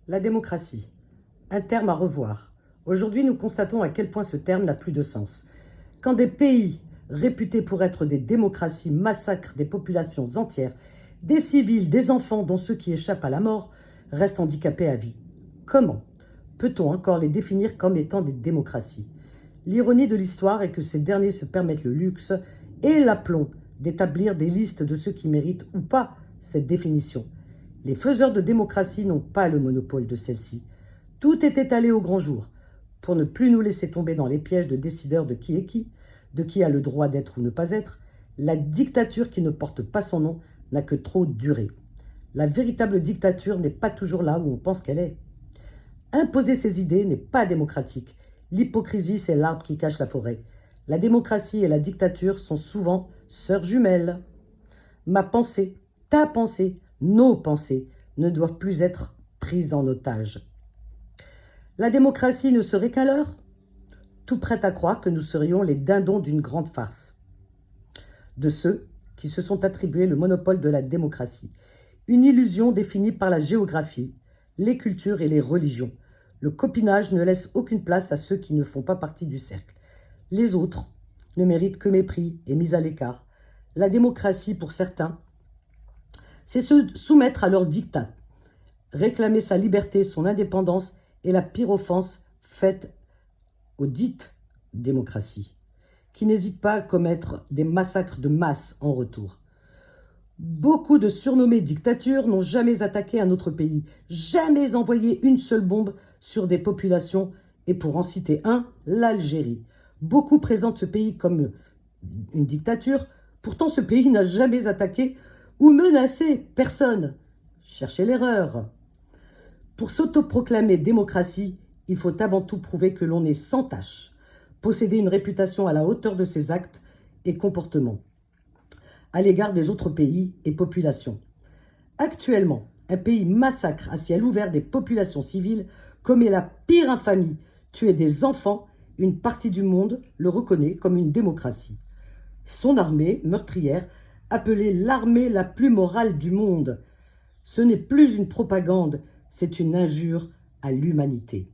La démocratie, un terme à revoir. Aujourd'hui, nous constatons à quel point ce terme n'a plus de sens. Quand des pays réputés pour être des démocraties massacrent des populations entières, des civils, des enfants, dont ceux qui échappent à la mort, restent handicapés à vie. Comment peut-on encore les définir comme étant des démocraties? L'ironie de l'histoire est que ces derniers se permettent le luxe et l'aplomb d'établir des listes de ceux qui méritent ou pas cette définition. Les faiseurs de démocratie n'ont pas le monopole de celle-ci. Tout est étalé au grand jour, pour ne plus nous laisser tomber dans les pièges de décideurs de qui est qui, de qui a le droit d'être ou ne pas être. La dictature qui ne porte pas son nom n'a que trop duré. La véritable dictature n'est pas toujours là où on pense qu'elle est. Imposer ses idées n'est pas démocratique. L'hypocrisie, c'est l'arbre qui cache la forêt. La démocratie et la dictature sont souvent sœurs jumelles. Ma pensée, ta pensée, nos pensées ne doivent plus être prises en otage. La démocratie ne serait qu'un leurre? Tout prête à croire que nous serions les dindons d'une grande farce. De ceux qui se sont attribués le monopole de la démocratie. Une illusion définie par la géographie, les cultures et les religions. Le copinage ne laisse aucune place à ceux qui ne font pas partie du cercle. Les autres ne méritent que mépris et mise à l'écart. La démocratie, pour certains, c'est se soumettre à leurs diktats, réclamer sa liberté, son indépendance est la pire offense faite aux dites démocraties, qui n'hésitent pas à commettre des massacres de masse en retour. Beaucoup de surnommées dictatures n'ont jamais attaqué un autre pays, jamais envoyé une seule bombe sur des populations, et pour en citer un, l'Algérie. Beaucoup présentent ce pays comme une dictature, pourtant ce pays n'a jamais attaqué ou menacé personne. Cherchez l'erreur. Pour s'autoproclamer démocratie, il faut avant tout prouver que l'on est sans tache, posséder une réputation à la hauteur de ses actes et comportements à l'égard des autres pays et populations. Actuellement, un pays massacre à ciel ouvert des populations civiles, commet la pire infamie, tuer des enfants, une partie du monde le reconnaît comme une démocratie. Son armée, meurtrière, appelée l'armée la plus morale du monde. Ce n'est plus une propagande, c'est une injure à l'humanité.